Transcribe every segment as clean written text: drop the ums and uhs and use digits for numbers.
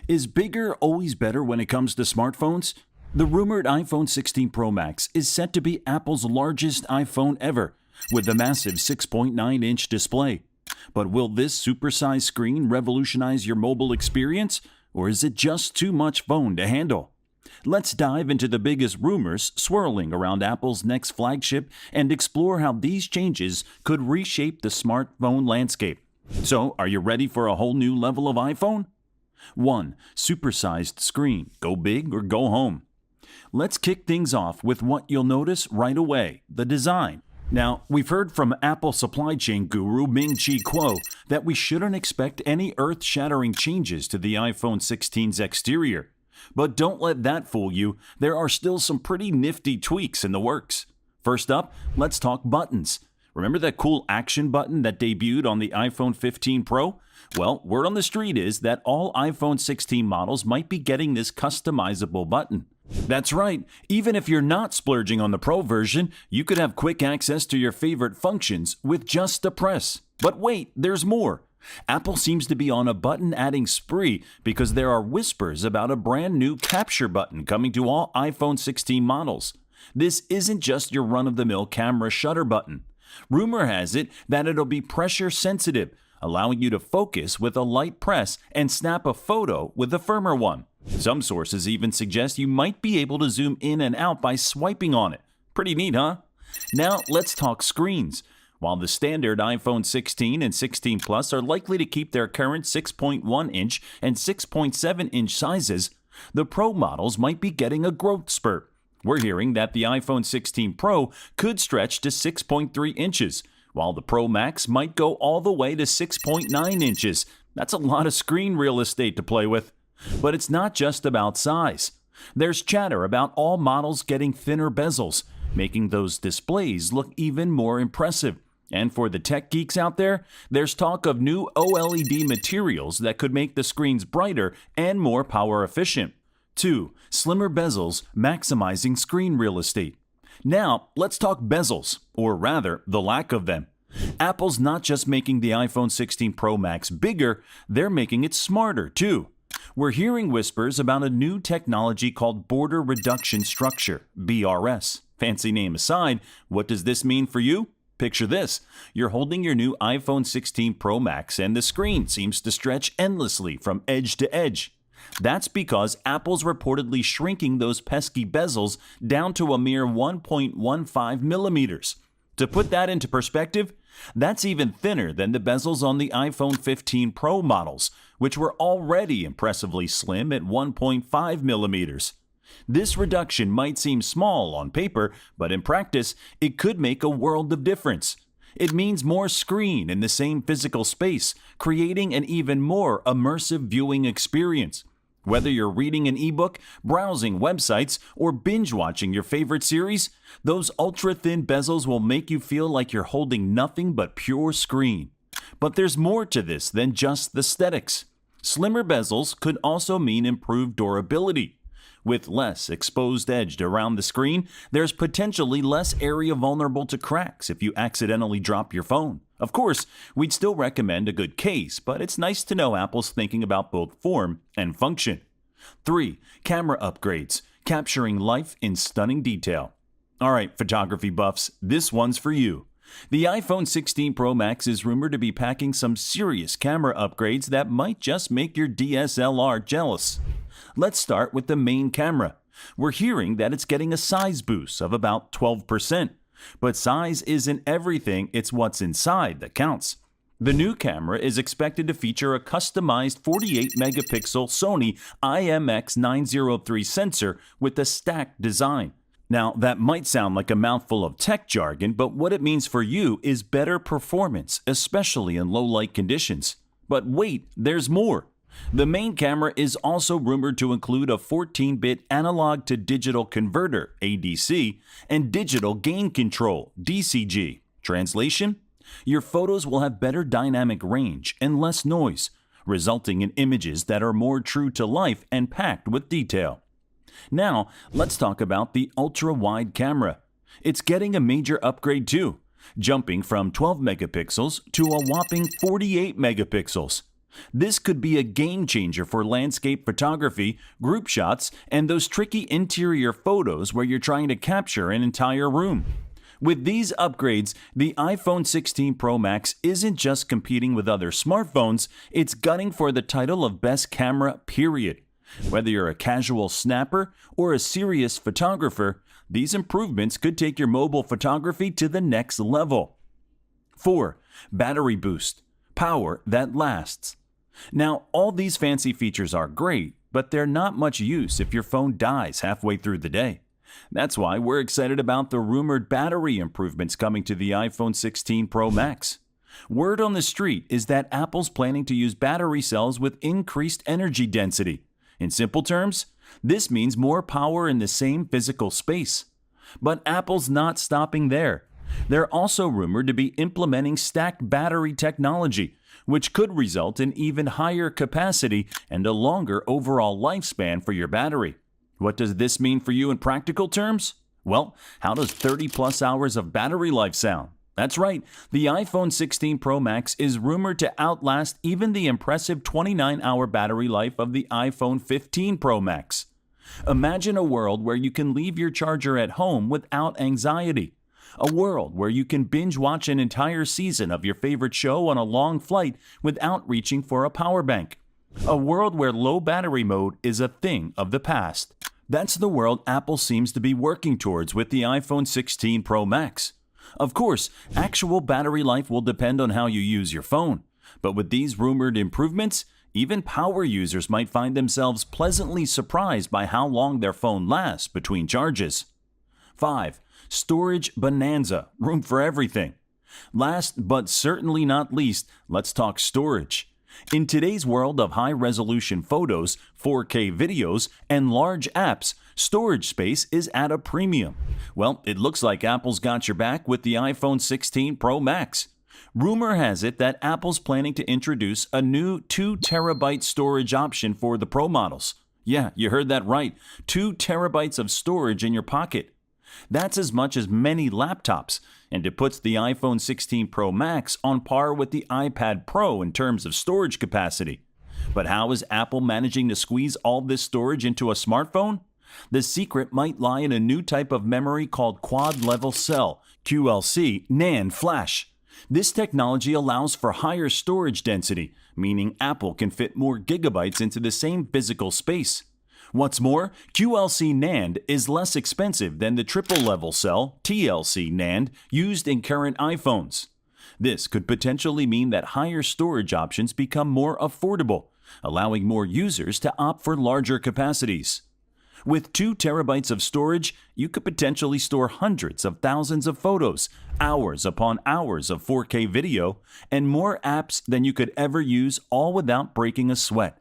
Is bigger always better when it comes to smartphones? The rumored iPhone 16 Pro Max is set to be Apple's largest iPhone ever, with a massive 6.9-inch display. But will this supersized screen revolutionize your mobile experience, or is it just too much phone to handle? Let's dive into the biggest rumors swirling around Apple's next flagship and explore how these changes could reshape the smartphone landscape. So, are you ready for a whole new level of iPhone? 1. Supersized screen. Go big or go home. Let's kick things off with what you'll notice right away, the design. Now, we've heard from Apple supply chain guru Ming-Chi Kuo that we shouldn't expect any earth-shattering changes to the iPhone 16's exterior. But don't let that fool you, there are still some pretty nifty tweaks in the works. First up, let's talk buttons. Remember that cool action button that debuted on the iPhone 15 Pro? Well, word on the street is that all iPhone 16 models might be getting this customizable button. That's right, even if you're not splurging on the Pro version, you could have quick access to your favorite functions with just a press. But wait, there's more. Apple seems to be on a button-adding spree because there are whispers about a brand new capture button coming to all iPhone 16 models. This isn't just your run-of-the-mill camera shutter button. Rumor has it that it'll be pressure-sensitive, allowing you to focus with a light press and snap a photo with a firmer one. Some sources even suggest you might be able to zoom in and out by swiping on it. Pretty neat, huh? Now let's talk screens. While the standard iPhone 16 and 16 Plus are likely to keep their current 6.1-inch and 6.7-inch sizes, the Pro models might be getting a growth spurt. We're hearing that the iPhone 16 Pro could stretch to 6.3 inches, while the Pro Max might go all the way to 6.9 inches. That's a lot of screen real estate to play with. But it's not just about size. There's chatter about all models getting thinner bezels, making those displays look even more impressive. And for the tech geeks out there, there's talk of new OLED materials that could make the screens brighter and more power efficient. 2. Slimmer bezels maximizing screen real estate. Now, let's talk bezels, or rather, the lack of them. Apple's not just making the iPhone 16 Pro Max bigger, they're making it smarter too. We're hearing whispers about a new technology called border reduction structure, BRS. Fancy name aside, what does this mean for you? Picture this. You're holding your new iPhone 16 Pro Max and the screen seems to stretch endlessly from edge to edge. That's because Apple's reportedly shrinking those pesky bezels down to a mere 1.15 millimeters. To put that into perspective, that's even thinner than the bezels on the iPhone 15 Pro models, which were already impressively slim at 1.5 millimeters. This reduction might seem small on paper, but in practice, it could make a world of difference. It means more screen in the same physical space, creating an even more immersive viewing experience. Whether you're reading an ebook, browsing websites, or binge-watching your favorite series, those ultra-thin bezels will make you feel like you're holding nothing but pure screen. But there's more to this than just the aesthetics. Slimmer bezels could also mean improved durability. With less exposed edge around the screen, there's potentially less area vulnerable to cracks if you accidentally drop your phone. Of course, we'd still recommend a good case, but it's nice to know Apple's thinking about both form and function. 3. Camera upgrades, capturing life in stunning detail. Alright, photography buffs, this one's for you. The iPhone 16 Pro Max is rumored to be packing some serious camera upgrades that might just make your DSLR jealous. Let's start with the main camera. We're hearing that it's getting a size boost of about 12%. But size isn't everything, it's what's inside that counts. The new camera is expected to feature a customized 48-megapixel Sony IMX903 sensor with a stacked design. Now, that might sound like a mouthful of tech jargon, but what it means for you is better performance, especially in low-light conditions. But wait, there's more. The main camera is also rumored to include a 14-bit analog-to-digital converter, ADC, and digital gain control, DCG. Translation? Your photos will have better dynamic range and less noise, resulting in images that are more true to life and packed with detail. Now, let's talk about the ultra-wide camera. It's getting a major upgrade too, jumping from 12 megapixels to a whopping 48 megapixels. This could be a game changer for landscape photography, group shots, and those tricky interior photos where you're trying to capture an entire room. With these upgrades, the iPhone 16 Pro Max isn't just competing with other smartphones, it's gunning for the title of best camera, period. Whether you're a casual snapper or a serious photographer, these improvements could take your mobile photography to the next level. 4. Battery boost. Power that lasts. Now, all these fancy features are great, but they're not much use if your phone dies halfway through the day. That's why we're excited about the rumored battery improvements coming to the iPhone 16 Pro Max. Word on the street is that Apple's planning to use battery cells with increased energy density. In simple terms, this means more power in the same physical space. But Apple's not stopping there. They're also rumored to be implementing stacked battery technology, which could result in even higher capacity and a longer overall lifespan for your battery. What does this mean for you in practical terms? Well, how does 30+ hours of battery life sound? That's right, the iPhone 16 Pro Max is rumored to outlast even the impressive 29-hour battery life of the iPhone 15 Pro Max. Imagine a world where you can leave your charger at home without anxiety. A world where you can binge watch an entire season of your favorite show on a long flight without reaching for a power bank. A world where low battery mode is a thing of the past. That's the world Apple seems to be working towards with the iPhone 16 Pro Max. Of course, actual battery life will depend on how you use your phone. But with these rumored improvements, even power users might find themselves pleasantly surprised by how long their phone lasts between charges. 5. Storage bonanza, room for everything. Last but certainly not least, let's talk storage. In today's world of high-resolution photos, 4K videos, and large apps, storage space is at a premium. Well, it looks like Apple's got your back with the iPhone 16 Pro Max. Rumor has it that Apple's planning to introduce a new 2 terabyte storage option for the Pro models. Yeah, you heard that right, 2 terabytes of storage in your pocket. That's as much as many laptops, and it puts the iPhone 16 Pro Max on par with the iPad Pro in terms of storage capacity. But how is Apple managing to squeeze all this storage into a smartphone? The secret might lie in a new type of memory called quad-level cell, QLC, NAND flash. This technology allows for higher storage density, meaning Apple can fit more gigabytes into the same physical space. What's more, QLC NAND is less expensive than the triple-level cell, TLC NAND, used in current iPhones. This could potentially mean that higher storage options become more affordable, allowing more users to opt for larger capacities. With 2 terabytes of storage, you could potentially store hundreds of thousands of photos, hours upon hours of 4K video, and more apps than you could ever use, all without breaking a sweat.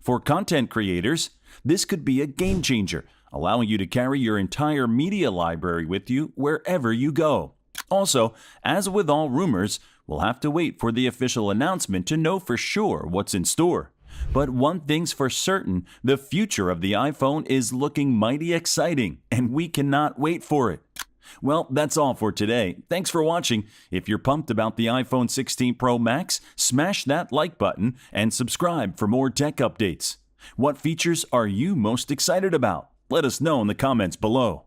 For content creators, this could be a game changer, allowing you to carry your entire media library with you wherever you go. Also, as with all rumors, we'll have to wait for the official announcement to know for sure what's in store. But one thing's for certain, the future of the iPhone is looking mighty exciting, and we cannot wait for it. Well, that's all for today. Thanks for watching. If you're pumped about the iPhone 16 Pro Max, smash that like button and subscribe for more tech updates. What features are you most excited about? Let us know in the comments below.